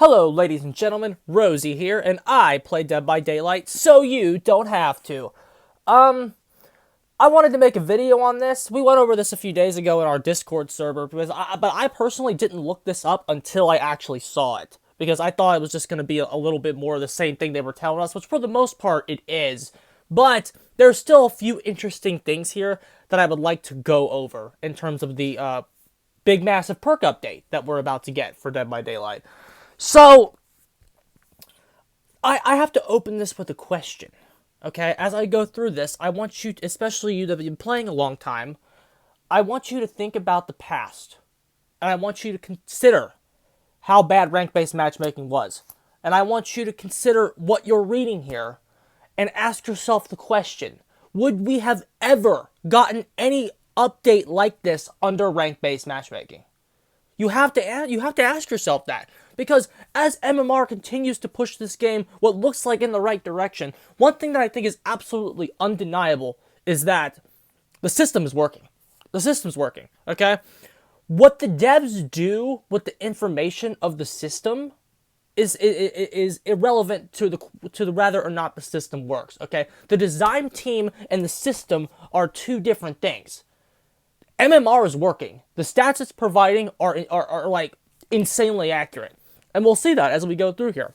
Hello, ladies and gentlemen, Rosie here, and I play Dead by Daylight, so you don't have to. I wanted to make a video on this. We went over this a few days ago in our Discord server, but I personally didn't look this up until I actually saw it, because I thought it was just going to be a little bit more of the same thing they were telling us, which for the most part it is. But there's still a few interesting things here that I would like to go over in terms of the big massive perk update that we're about to get for Dead by Daylight. So, I have to open this with a question, okay? As I go through this, I want you, especially you that have been playing a long time, I want you to think about the past. And I want you to consider how bad rank-based matchmaking was. And I want you to consider what you're reading here and ask yourself the question, would we have ever gotten any update like this under rank-based matchmaking? You have to ask yourself that. Because as MMR continues to push this game what looks like in the right direction, one thing that I think is absolutely undeniable is that the system is working. The system's working, okay? What the devs do with the information of the system is irrelevant to the whether or not the system works, okay? The design team and the system are two different things. MMR is working. The stats it's providing are like insanely accurate. And we'll see that as we go through here.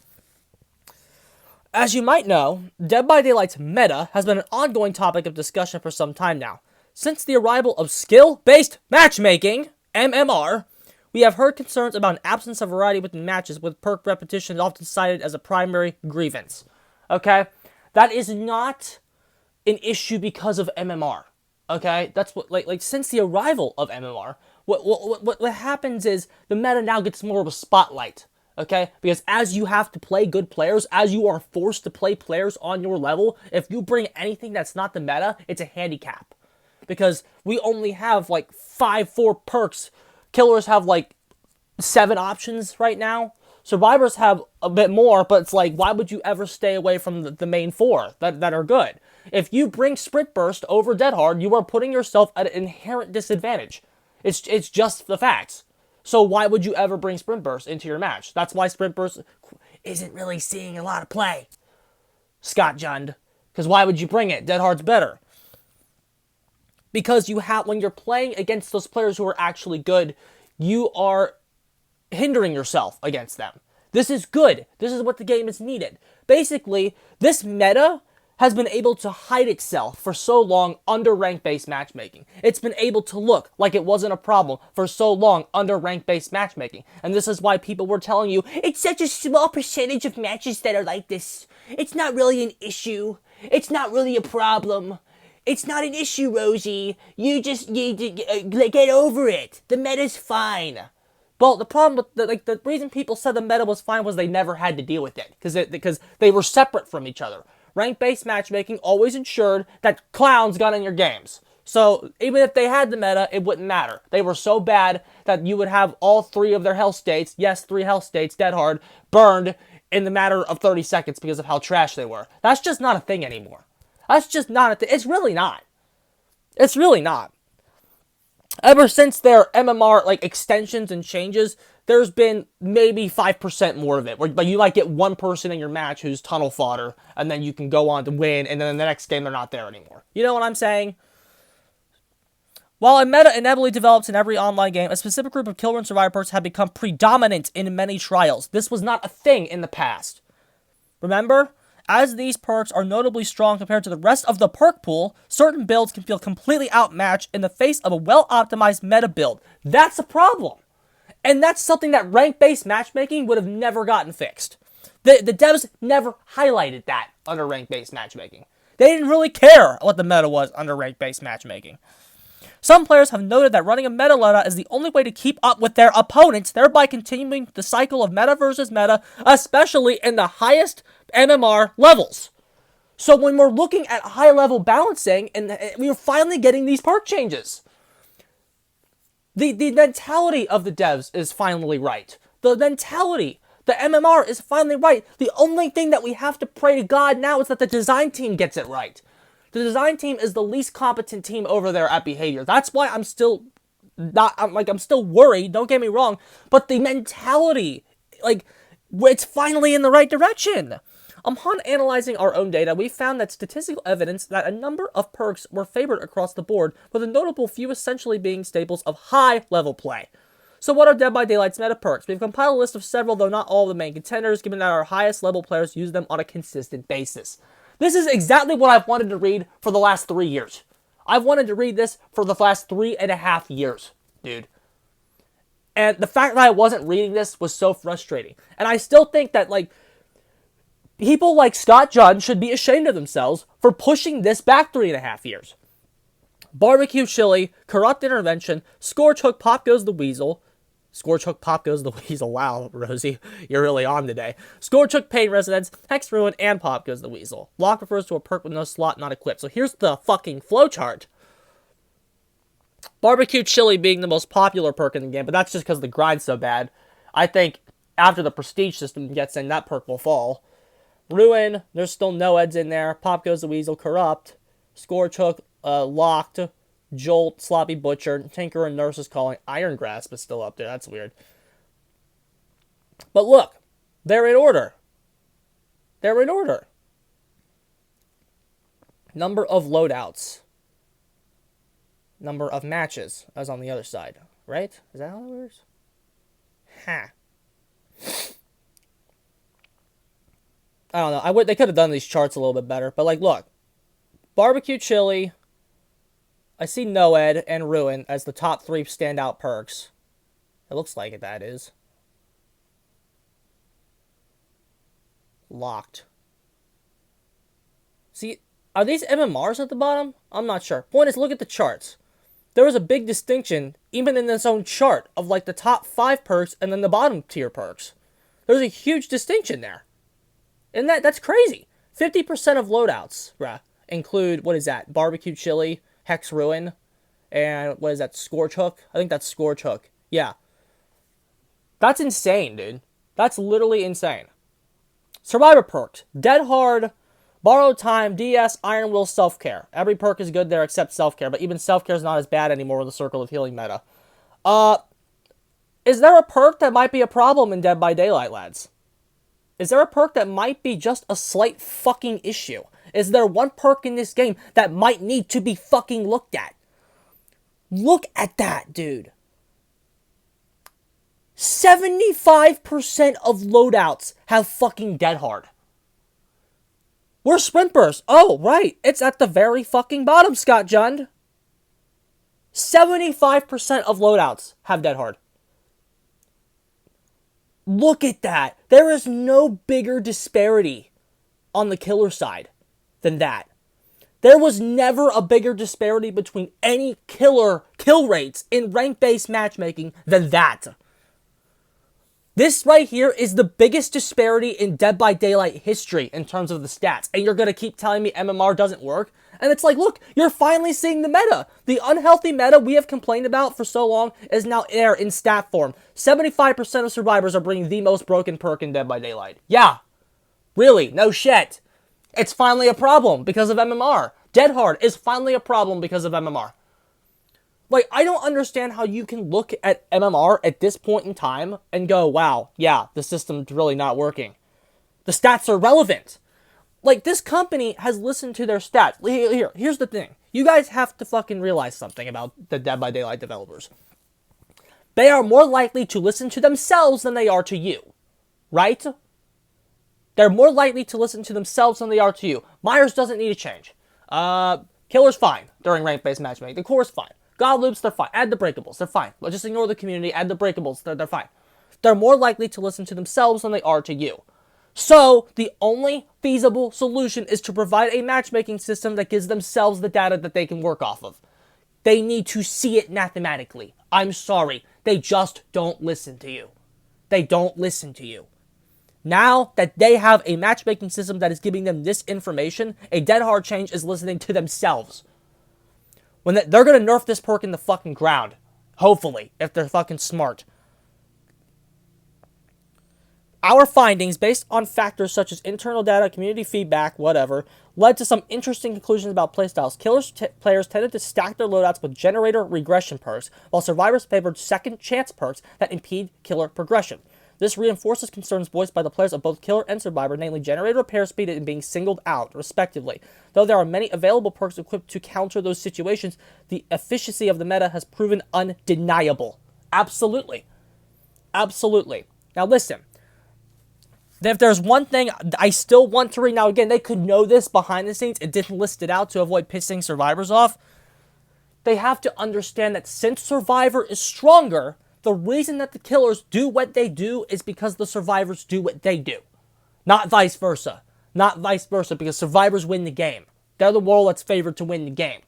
As you might know, Dead by Daylight's meta has been an ongoing topic of discussion for some time now. Since the arrival of skill-based matchmaking, MMR, we have heard concerns about an absence of variety within matches, with perk repetition often cited as a primary grievance. Okay? That is not an issue because of MMR. Okay? That's what, like since the arrival of MMR, what happens is the meta now gets more of a spotlight. Okay? Because as you have to play good players, as you are forced to play players on your level, if you bring anything that's not the meta, it's a handicap. Because we only have like 4 perks. Killers have like 7 options right now. Survivors have a bit more, but it's like, why would you ever stay away from the main 4 that are good? If you bring Sprint Burst over Dead Hard, you are putting yourself at an inherent disadvantage. It's just the facts. So why would you ever bring Sprint Burst into your match? That's why Sprint Burst isn't really seeing a lot of play, Scott Jund. Because why would you bring it? Dead Hard's better. Because when you're playing against those players who are actually good, you are hindering yourself against them. This is good. This is what the game is needed. Basically, this meta has been able to hide itself for so long under rank-based matchmaking. It's been able to look like it wasn't a problem for so long under rank-based matchmaking. And this is why people were telling you, it's such a small percentage of matches that are like this. It's not really an issue. It's not really a problem. It's not an issue, Rosie. You get over it. The meta's fine. Well, the problem with the reason people said the meta was fine was they never had to deal with it because they were separate from each other. Rank-based matchmaking always ensured that clowns got in your games. So even if they had the meta, it wouldn't matter. They were so bad that you would have all 3 of their health states, yes, 3 health states, Dead Hard, burned in the matter of 30 seconds because of how trash they were. That's just not a thing anymore. That's just not a thing. It's really not. It's really not. Ever since their MMR extensions and changes, there's been maybe 5% more of it. But you might get one person in your match who's tunnel fodder, and then you can go on to win, and then in the next game they're not there anymore. You know what I'm saying? While a meta inevitably develops in every online game, a specific group of killer and survivor perks have become predominant in many trials. This was not a thing in the past. Remember? As these perks are notably strong compared to the rest of the perk pool, certain builds can feel completely outmatched in the face of a well-optimized meta build. That's a problem. And that's something that rank-based matchmaking would have never gotten fixed. The devs never highlighted that under rank-based matchmaking. They didn't really care what the meta was under rank-based matchmaking. Some players have noted that running a meta loadout is the only way to keep up with their opponents, thereby continuing the cycle of meta versus meta, especially in the highest MMR levels. So when we're looking at high-level balancing, and we're finally getting these perk changes, the mentality of the devs is finally right. The mentality, the MMR is finally right. The only thing that we have to pray to God now is that the design team gets it right. The design team is the least competent team over there at behavior. That's why I'm still worried, don't get me wrong, but the mentality, It's finally in the right direction. Upon analyzing our own data, we found that statistical evidence that a number of perks were favored across the board, with a notable few essentially being staples of high-level play. So what are Dead by Daylight's meta perks? We've compiled a list of several, though not all of the main contenders, given that our highest level players use them on a consistent basis. This is exactly what I've wanted to read for the last 3 years. I've wanted to read this for the last 3.5 years, dude. And the fact that I wasn't reading this was so frustrating. And I still think that, like, people like Scott Junn should be ashamed of themselves for pushing this back 3.5 years. Barbecue Chili, Corrupt Intervention, Scorch Hook, Pop Goes the Weasel. Scorch Hook, Pop Goes the Weasel. Wow, Rosie, you're really on today. Scorch Hook, Pain Residence, Hex Ruin, and Pop Goes the Weasel. Lock refers to a perk with no slot not equipped. So here's the fucking flowchart. Barbecue Chili being the most popular perk in the game, but that's just because the grind's so bad. I think after the Prestige system gets in, that perk will fall. Ruin, there's still Noeds in there. Pop Goes the Weasel, Corrupt, Scorch Hook, Locked, Jolt, Sloppy Butcher, Tinker and Nurse's Calling. Iron Grasp is still up there. That's weird. But look, they're in order. They're in order. Number of loadouts. Number of matches, as on the other side. Right? Is that how it works? Ha. I don't know. They could have done these charts a little bit better. But, like, look. Barbecue Chili. I see Noed and Ruin as the top 3 standout perks. It looks like it, that is. Locked. See, are these MMRs at the bottom? I'm not sure. Point is, look at the charts. There is a big distinction, even in this own chart, of, like, the top 5 perks and then the bottom tier perks. There's a huge distinction there. And that's crazy. 50% of loadouts, bruh, include, what is that? Barbecue Chili, Hex Ruin, and what is that? Scorch Hook? I think that's Scorch Hook. Yeah. That's insane, dude. That's literally insane. Survivor perks. Dead Hard, Borrowed Time, DS, Iron Will, Self-Care. Every perk is good there except Self-Care, but even Self-Care is not as bad anymore with the Circle of Healing meta. Is there a perk that might be a problem in Dead by Daylight, lads? Is there a perk that might be just a slight fucking issue? Is there one perk in this game that might need to be fucking looked at? Look at that, dude. 75% of loadouts have fucking Dead Hard. We're Sprint Burst. Oh, right. It's at the very fucking bottom, Scott Junn. 75% of loadouts have Dead Hard. Look at that. There is no bigger disparity on the killer side than that. There was never a bigger disparity between any kill rates in rank-based matchmaking than that. This right here is the biggest disparity in Dead by Daylight history in terms of the stats. And you're going to keep telling me MMR doesn't work? And it's like, look, you're finally seeing the meta. The unhealthy meta we have complained about for so long is now there in stat form. 75% of survivors are bringing the most broken perk in Dead by Daylight. Yeah. Really, no shit. It's finally a problem because of MMR. Dead Hard is finally a problem because of MMR. Like, I don't understand how you can look at MMR at this point in time and go, wow, yeah, the system's really not working. The stats are relevant. Like, this company has listened to their stats. Here's the thing. You guys have to fucking realize something about the Dead by Daylight developers. They are more likely to listen to themselves than they are to you. Right? They're more likely to listen to themselves than they are to you. Myers doesn't need a change. Killer's fine during rank-based matchmaking. The core's fine. God loops, they're fine. Add the breakables, they're fine. Just ignore the community, add the breakables, they're fine. They're more likely to listen to themselves than they are to you. So, the only feasible solution is to provide a matchmaking system that gives themselves the data that they can work off of. They need to see it mathematically. I'm sorry. They just don't listen to you. They don't listen to you. Now that they have a matchmaking system that is giving them this information, a Dead Hard change is listening to themselves. When they're going to nerf this perk in the fucking ground. Hopefully, if they're fucking smart. Our findings, based on factors such as internal data, community feedback, whatever, led to some interesting conclusions about playstyles. Players tended to stack their loadouts with generator regression perks, while survivors favored second chance perks that impede killer progression. This reinforces concerns voiced by the players of both Killer and Survivor, namely generator repair speed and being singled out, respectively. Though there are many available perks equipped to counter those situations, the efficiency of the meta has proven undeniable. Absolutely. Absolutely. Now listen, if there's one thing I still want to read, now again, they could know this behind the scenes, it didn't list it out to avoid pissing survivors off. They have to understand that since Survivor is stronger, the reason that the killers do what they do is because the survivors do what they do. Not vice versa. Not vice versa, because survivors win the game. They're the role that's favored to win the game.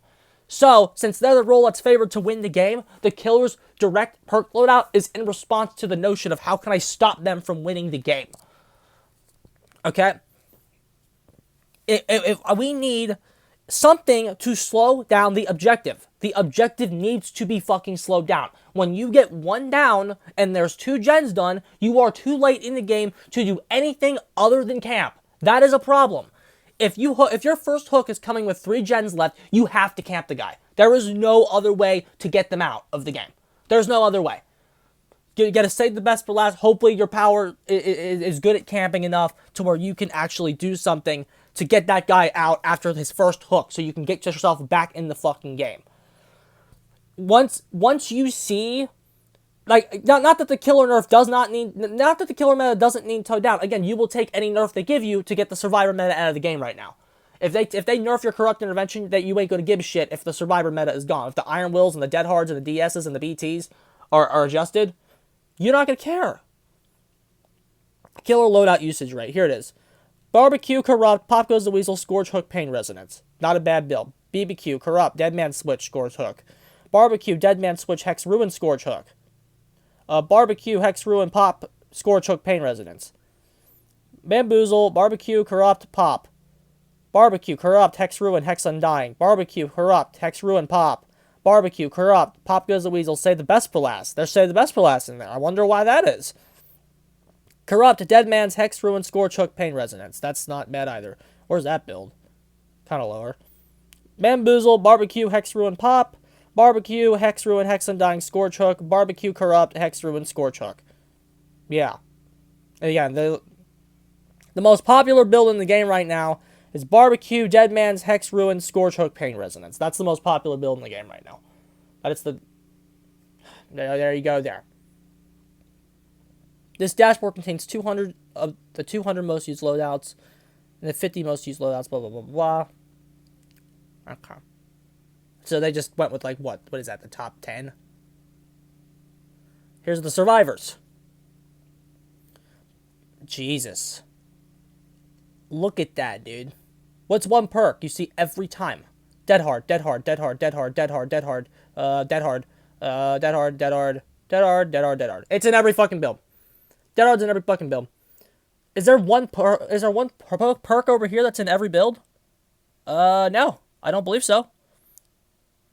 So, since they're the role that's favored to win the game, the killer's direct perk loadout is in response to the notion of how can I stop them from winning the game. Okay? If we need something to slow down the objective. The objective needs to be fucking slowed down. When you get one down and there's 2 gens done, you are too late in the game to do anything other than camp. That is a problem. If your first hook is coming with 3 gens left, you have to camp the guy. There is no other way to get them out of the game. There's no other way. You got to save the best for last. Hopefully your power is good at camping enough to where you can actually do something to get that guy out after his first hook so you can get yourself back in the fucking game. Once you see, like, not that the killer nerf not that the killer meta doesn't need towed down. Again, you will take any nerf they give you to get the survivor meta out of the game right now. If they nerf your corrupt intervention, that you ain't gonna give a shit if the survivor meta is gone. If the Iron Wills and the Dead Hards and the DSs and the BTs are adjusted, you're not gonna care. Killer loadout usage rate. Here it is. Barbecue, Corrupt, Pop Goes the Weasel, Scourge, Hook, Pain, Resonance. Not a bad build. BBQ, Corrupt, Dead Man Switch, Scourge, Hook. Barbecue, Dead Man Switch, Hex, Ruin, Scourge, Hook. Barbecue, Hex, Ruin, Pop, Scourge, Hook, Pain, Resonance. Bamboozle, Barbecue, Corrupt, Pop. Barbecue, Corrupt, Hex, Ruin, Hex, Undying. Barbecue, Corrupt, Hex, Ruin, Pop. Barbecue, Corrupt, Pop Goes the Weasel, Save the Best for Last. There's Save the Best for Last in there. I wonder why that is. Corrupt, Dead Man's Hex, Ruin, Scourge, Hook, Pain, Resonance. That's not bad either. Where's that build? Kind of lower. Bamboozle, Barbecue, Hex, Ruin, Pop. Barbecue, Hex, Ruin, Hex, Undying, Scourge, Hook. Barbecue, Corrupt, Hex, Ruin, Scourge, Hook. Yeah. And again, the most popular build in the game right now is Barbecue, Dead Man's Hex, Ruin, Scourge, Hook, Pain, Resonance. That's the most popular build in the game right now. But it's the... There you go there. This dashboard contains 200 of the 200 most used loadouts and the 50 most used loadouts, blah, blah, blah, blah. Okay. So they just went with, like, what is that, the top 10? Here's the survivors. Jesus. Look at that, dude. What's one perk you see every time? Dead hard, dead hard, dead hard, dead hard, dead hard, dead hard, dead hard, dead hard, dead hard, dead hard, dead hard, dead hard. It's in every fucking build. Dead hard's in every fucking build. Is there one perk over here that's in every build? No. I don't believe so.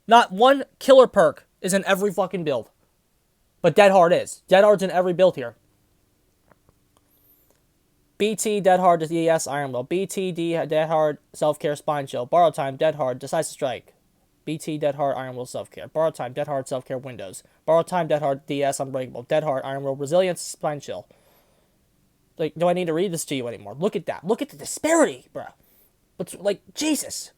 Not one killer perk is in every fucking build. But Dead Hard is. Dead Hard's in every build here. BT, Dead Hard, DES, Iron Will. BT, Dead Hard, Self-Care, Spine Chill. Borrow Time, Dead Hard, Decisive Strike. BT, Dead Hard, Iron Will, Self-Care. Borrow Time, Dead Hard, Self-Care, Windows. Borrow Time, Dead Hard, DS, Unbreakable. Dead Hard, Iron Will, Resilience, Spine Chill. Like, do I need to read this to you anymore? Look at that. Look at the disparity, bro. But, like, Jesus.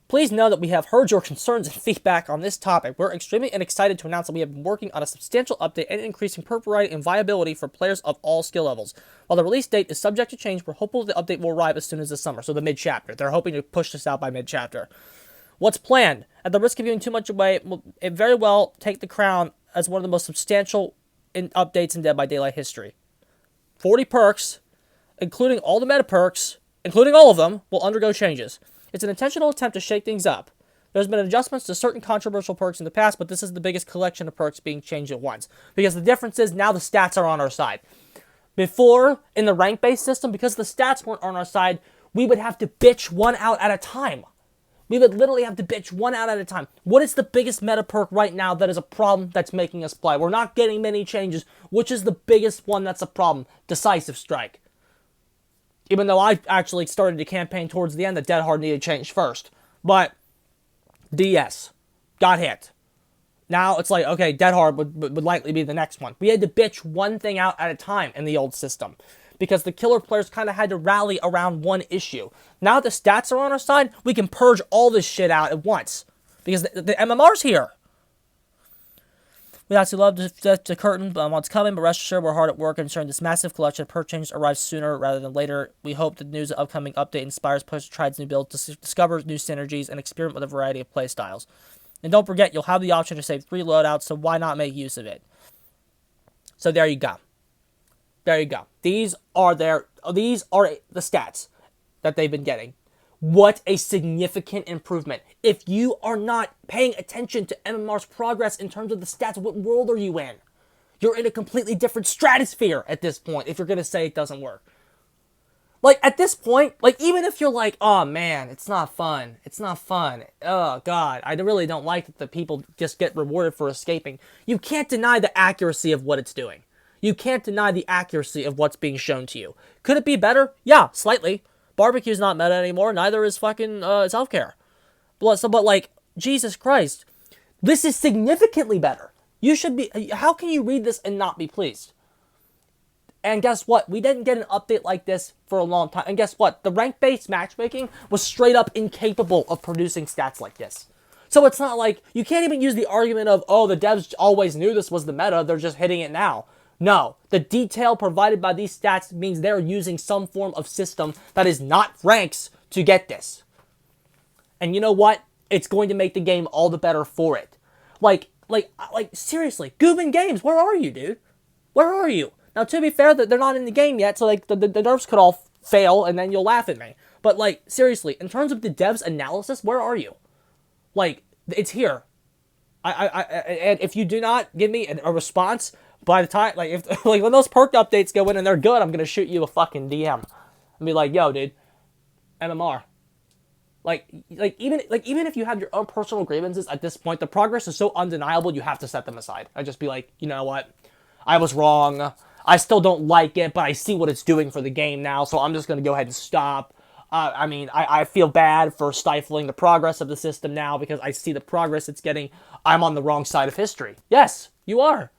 Please know that we have heard your concerns and feedback on this topic. We're extremely excited to announce that we have been working on a substantial update and increasing perk variety and viability for players of all skill levels. While the release date is subject to change, we're hopeful the update will arrive as soon as this summer, so the mid-chapter. They're hoping to push this out by mid-chapter. What's planned? At the risk of giving too much away, it very well take the crown as one of the most substantial updates in Dead by Daylight history. 40 perks, including all the meta perks, including all of them, will undergo changes. It's an intentional attempt to shake things up. There's been adjustments to certain controversial perks in the past, but this is the biggest collection of perks being changed at once. Because the difference is now the stats are on our side. Before, in the rank-based system, because the stats weren't on our side, we would have to bitch one out at a time. We would literally have to bitch one out at a time. What is the biggest meta perk right now that is a problem that's making us play? We're not getting many changes. Which is the biggest one that's a problem? Decisive Strike. Even though I actually started the campaign towards the end, that Dead Hard needed change first. But DS got hit. Now it's like, okay, Dead Hard would likely be the next one. We had to bitch one thing out at a time in the old system, because the killer players kind of had to rally around one issue. Now the stats are on our side, we can purge all this shit out at once, because the MMR's here. We absolutely love the curtain on what's coming, but rest assured we're hard at work ensuring this massive collection of perk changes arrives sooner rather than later. We hope the news of the upcoming update inspires players to try its new build, to discover new synergies, and experiment with a variety of playstyles. And don't forget, you'll have the option to save 3 loadouts, so why not make use of it? So there you go. There you go. These are the stats that they've been getting. What a significant improvement. If you are not paying attention to MMR's progress in terms of the stats, what world are you in? You're in a completely different stratosphere at this point if you're going to say it doesn't work. Like, at this point, like, even if you're like, oh man, it's not fun. It's not fun. Oh god, I really don't like that the people just get rewarded for escaping. You can't deny the accuracy of what it's doing. You can't deny the accuracy of what's being shown to you. Could it be better? Yeah, slightly. Barbecue's not meta anymore, neither is fucking self-care. But like, Jesus Christ. This is significantly better. You should be, how can you read this and not be pleased? And guess what? We didn't get an update like this for a long time. And guess what? The rank-based matchmaking was straight up incapable of producing stats like this. So it's not like, you can't even use the argument of, oh, the devs always knew this was the meta, they're just hitting it now. No, the detail provided by these stats means they're using some form of system that is not ranks to get this. And you know what? It's going to make the game all the better for it. Like seriously, Goon Games, where are you, dude? Where are you? Now, to be fair, they're not in the game yet, so like the nerfs could all fail, and then you'll laugh at me. But like, seriously, in terms of the devs' analysis, where are you? Like, it's here. And if you do not give me a response by the time, like, if like when those perk updates go in and they're good, I'm gonna shoot you a fucking DM and be like, yo, dude, MMR. Even if you have your own personal grievances at this point, the progress is so undeniable you have to set them aside. I'd just be like, you know what? I was wrong. I still don't like it, but I see what it's doing for the game now, so I'm just going to go ahead and stop. I feel bad for stifling the progress of the system now because I see the progress it's getting. I'm on the wrong side of history. Yes, you are.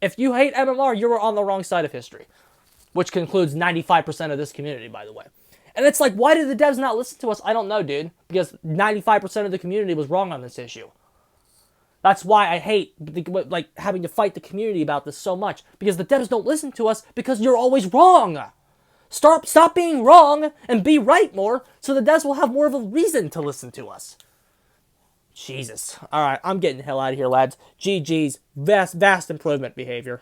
If you hate MMR, you are on the wrong side of history, which concludes 95% of this community, by the way. And it's like, why did the devs not listen to us? I don't know, dude, because 95% of the community was wrong on this issue. That's why I hate like having to fight the community about this so much, because the devs don't listen to us because you're always wrong. Stop being wrong and be right more, so the devs will have more of a reason to listen to us. Jesus. All right, I'm getting the hell out of here, lads. GG's. Vast improvement behavior.